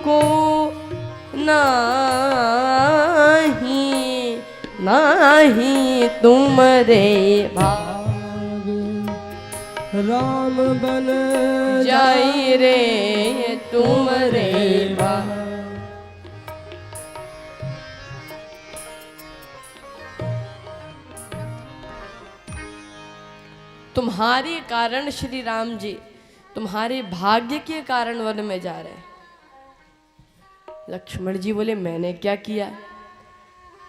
को नाही, नाही तुमरे भाग। राम बन जाई रे तुमरे भाग। तुम्हारे कारण श्री राम जी, तुम्हारे भाग्य के कारण वन में जा रहे हैं। लक्ष्मण जी बोले मैंने क्या किया?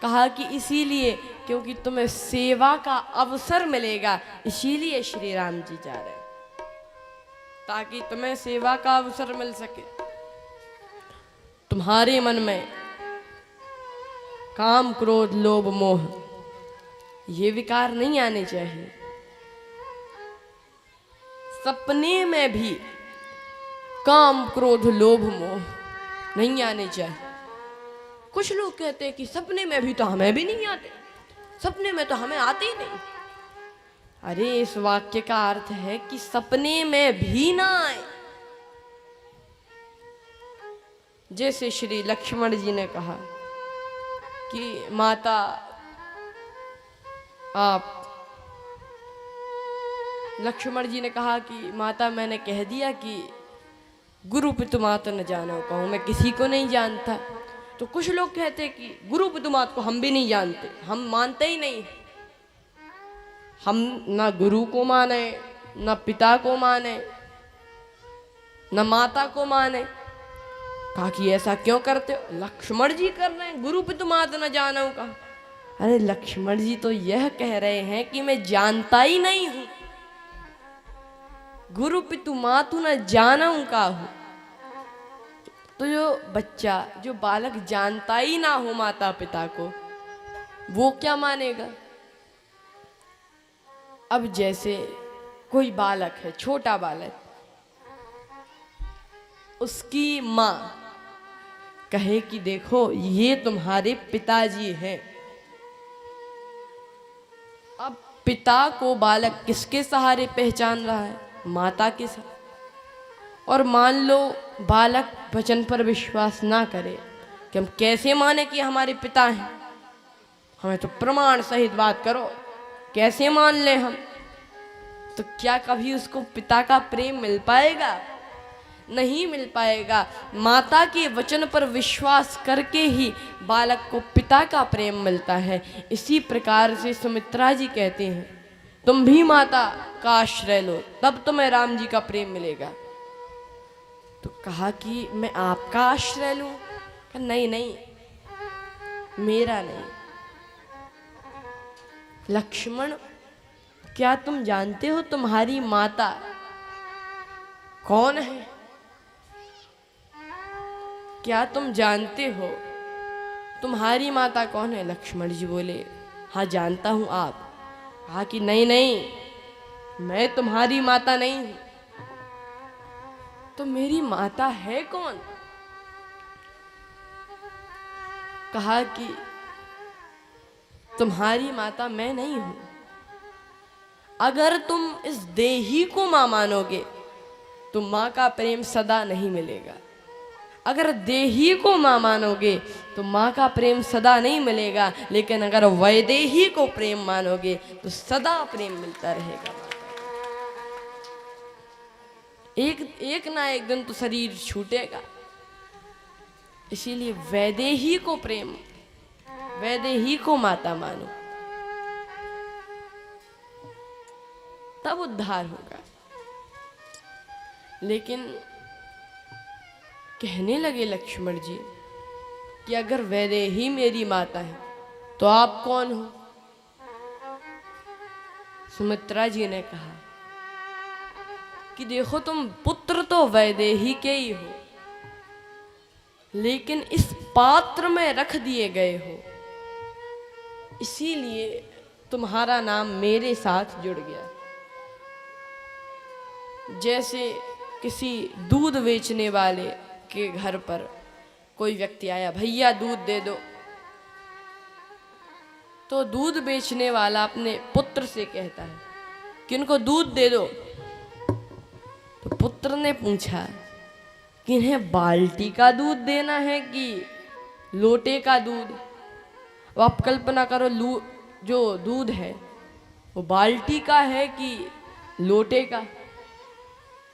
कहा कि इसीलिए क्योंकि तुम्हें सेवा का अवसर मिलेगा, इसीलिए श्री राम जी जा रहे हैं, ताकि तुम्हें सेवा का अवसर मिल सके। तुम्हारे मन में काम क्रोध लोभ मोह ये विकार नहीं आने चाहिए। सपने में भी काम क्रोध लोभ मोह नहीं आने चाहिए। कुछ लोग कहते हैं कि सपने में भी तो हमें भी नहीं आते, सपने में तो हमें आते ही नहीं। अरे इस वाक्य का अर्थ है कि सपने में भी ना आए। जैसे श्री लक्ष्मण जी ने कहा कि माता आप, लक्ष्मण जी ने कहा कि माता मैंने कह दिया कि गुरु पितुमात न जानो कहूँ, मैं किसी को नहीं जानता। तो कुछ लोग कहते हैं कि गुरु पितुमात को हम भी नहीं जानते, हम मानते ही नहीं। हम ना गुरु को माने, ना पिता को माने, ना माता को माने। कहा कि ऐसा क्यों करते हो? लक्ष्मण जी कर रहे हैं गुरु पितुमात न जानो का। अरे लक्ष्मण जी तो यह कह रहे हैं कि मैं जानता ही नहीं हूं, गुरु पितु मातु न जानऊं का हूं। तो जो बच्चा, जो बालक जानता ही ना हो माता पिता को, वो क्या मानेगा? अब जैसे कोई बालक है, छोटा बालक, उसकी माँ कहे कि देखो ये तुम्हारे पिताजी हैं। अब पिता को बालक किसके सहारे पहचान रहा है? माता के साथ। और मान लो बालक वचन पर विश्वास ना करे कि हम कैसे माने कि हमारे पिता हैं, हमें तो प्रमाण सहित बात करो, कैसे मान ले हम? तो क्या कभी उसको पिता का प्रेम मिल पाएगा? नहीं मिल पाएगा। माता के वचन पर विश्वास करके ही बालक को पिता का प्रेम मिलता है। इसी प्रकार से सुमित्रा जी कहते हैं तुम भी माता का आश्रय लो, तब तुम्हें राम जी का प्रेम मिलेगा। तो कहा कि मैं आपका आश्रय लूं? नहीं नहीं, मेरा नहीं। लक्ष्मण, क्या तुम जानते हो तुम्हारी माता कौन है? क्या तुम जानते हो तुम्हारी माता कौन है? लक्ष्मण जी बोले हाँ जानता हूं। आप? कहा कि नहीं नहीं, मैं तुम्हारी माता नहीं हूं। तो मेरी माता है कौन? कहा कि तुम्हारी माता मैं नहीं हूं। अगर तुम इस देही को मां मानोगे तो मां का प्रेम सदा नहीं मिलेगा। अगर देही को मां मानोगे तो मां का प्रेम सदा नहीं मिलेगा, लेकिन अगर वैदेही को प्रेम मानोगे तो सदा प्रेम मिलता रहेगा। एक ना एक दिन तो शरीर छूटेगा, इसीलिए वैदेही को प्रेम, वैदेही को माता मानो, तब उद्धार होगा। लेकिन कहने लगे लक्ष्मण जी कि अगर वैदेही मेरी माता है तो आप कौन हो? सुमित्रा जी ने कहा कि देखो तुम पुत्र तो वैदेही के ही हो, लेकिन इस पात्र में रख दिए गए हो, इसीलिए तुम्हारा नाम मेरे साथ जुड़ गया। जैसे किसी दूध बेचने वाले के घर पर कोई व्यक्ति आया, भैया दूध दे दो, तो दूध बेचने वाला अपने पुत्र से कहता है कि इनको दूध दे दो। तो पुत्र ने पूछा कि कि इन्हें बाल्टी का दूध देना है कि लोटे का दूध। अब आप कल्पना करो, जो दूध है वो बाल्टी का है कि लोटे का।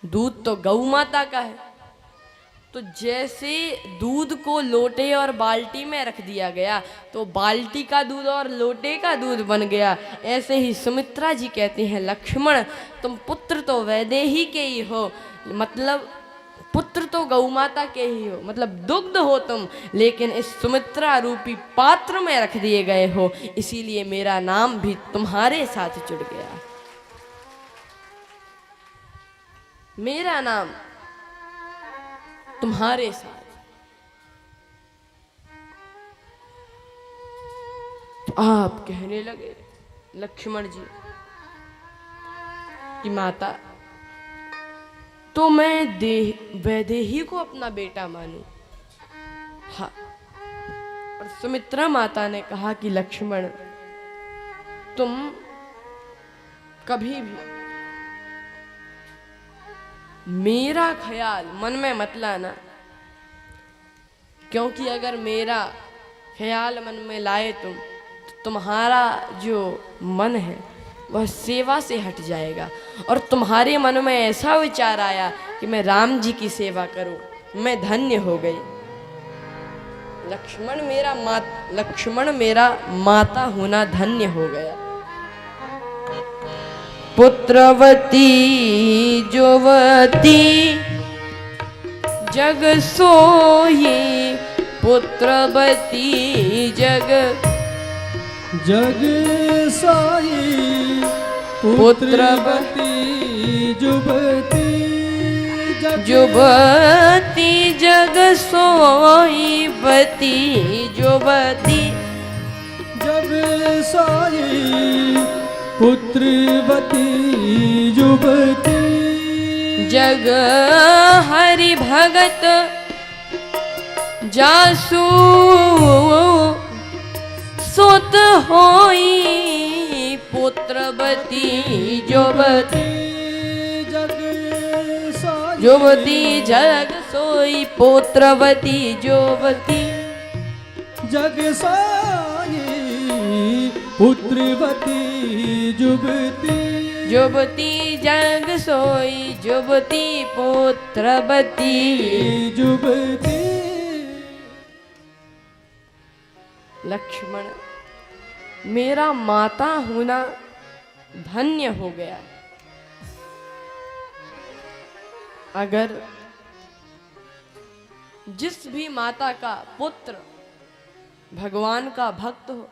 दूध तो गौ माता का है। तो जैसे दूध को लोटे और बाल्टी में रख दिया गया तो बाल्टी का दूध और लोटे का दूध बन गया। ऐसे ही सुमित्रा जी कहती हैं, लक्ष्मण तुम पुत्र तो वैदेही के ही हो, मतलब पुत्र तो गौ माता के ही हो, मतलब दुग्ध हो तुम, लेकिन इस सुमित्रा रूपी पात्र में रख दिए गए हो, इसीलिए मेरा नाम भी तुम्हारे साथ जुड़ गया। मेरा नाम तुम्हारे साथ। तो आप कहने लगे लक्ष्मण जी कि माता, तो मैं वैदेही को अपना बेटा मानूं? हाँ। और सुमित्रा माता ने कहा कि लक्ष्मण तुम कभी भी मेरा ख्याल मन में मत लाना, क्योंकि अगर मेरा ख्याल मन में लाए तुम तो तुम्हारा जो मन है वह सेवा से हट जाएगा। और तुम्हारे मन में ऐसा विचार आया कि मैं राम जी की सेवा करूं, मैं धन्य हो गई। लक्ष्मण मेरा माता होना धन्य हो गया। पुत्रवती जुवती जग सोई, पुत्रवती जग सोई, पुत्रवती जुवती जग सोई, बती जुवती जग सोई, पुत्रवती जुवती जग हरि भगत जासु सुत होई, पुत्रवती जुवती जग सोई, पुत्रवती जुवती जग सोई, पुत्रवती जुवती जग सोई, जुवती पुत्रवती जुवती। लक्ष्मण मेरा माता होना धन्य हो गया। अगर जिस भी माता का पुत्र भगवान का भक्त हो,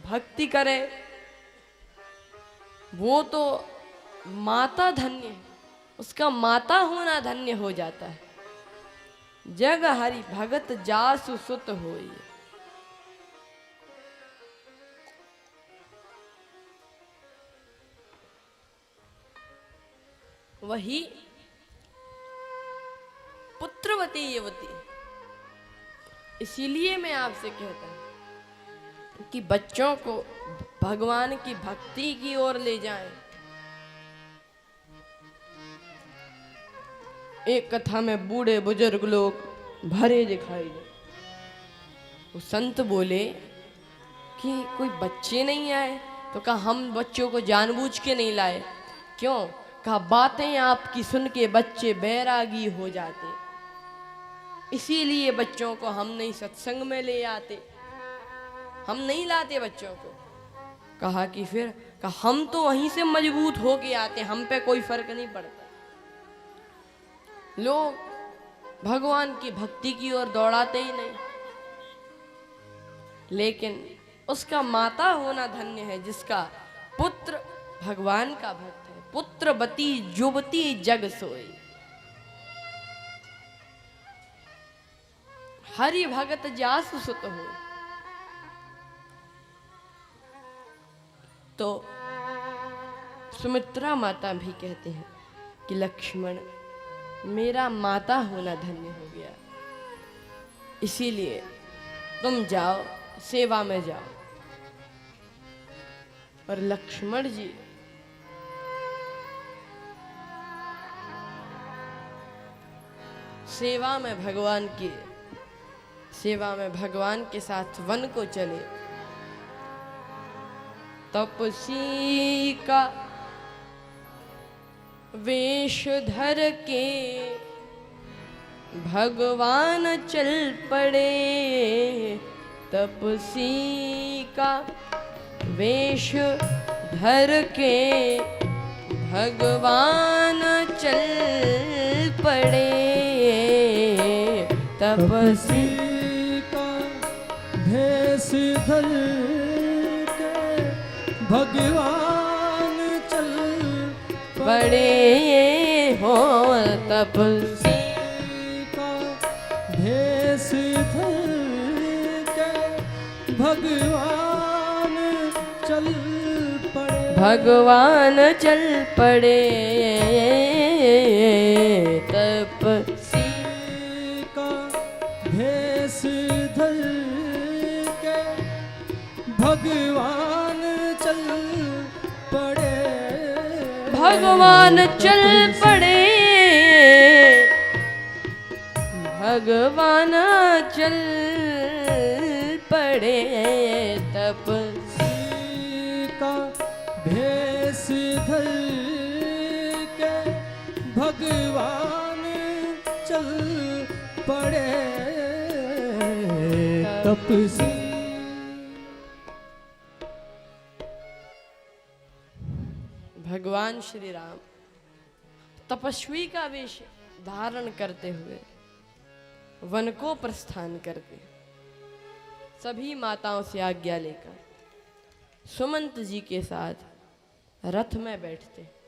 भक्ति करे, वो तो माता धन्य है, उसका माता होना धन्य हो जाता है। जग हरि भगत जासु सुत होई। वही पुत्रवती युवती। इसीलिए मैं आपसे कहता हूं कि बच्चों को भगवान की भक्ति की ओर ले जाएं। एक कथा में बूढ़े बुजुर्ग लोग भरे दिखाई दे। वो संत बोले कि कोई बच्चे नहीं आए, तो कहा हम बच्चों को जानबूझ के नहीं लाए। क्यों? कहा बातें आपकी सुन के बच्चे बैरागी हो जाते, इसीलिए बच्चों को हम नहीं सत्संग में ले आते, हम नहीं लाते बच्चों को। कहा कि फिर? कहा हम तो वहीं से मजबूत होके आते, हम पे कोई फर्क नहीं पड़ता। लोग भगवान की भक्ति की ओर दौड़ाते ही नहीं, लेकिन उसका माता होना धन्य है जिसका पुत्र भगवान का भक्त है। पुत्रवती जुवती जग सोई। हरि भगत जासु सुत हो। तो सुमित्रा माता भी कहते हैं कि लक्ष्मण मेरा माता होना धन्य हो गया, इसीलिए तुम जाओ, सेवा में जाओ। और लक्ष्मण जी सेवा में भगवान के साथ वन को चले। तपसी का वेश धर के भगवान चल पड़े। तपसी का वेश धर के भगवान चल पड़े। तपसी का भेष धर के भगवान चल पड़े हो। तपसी का भेष धर के भगवान चल पड़े। भगवान चल पड़े। तपसी का भेष धर के भगवान चल पड़े। भगवान चल पड़े। भगवान चल पड़े। तपसी का भेष धर के भगवान चल पड़े। तपसी भगवान श्री राम तपस्वी का वेश धारण करते हुए वन को प्रस्थान करते, सभी माताओं से आज्ञा लेकर सुमंत जी के साथ रथ में बैठते।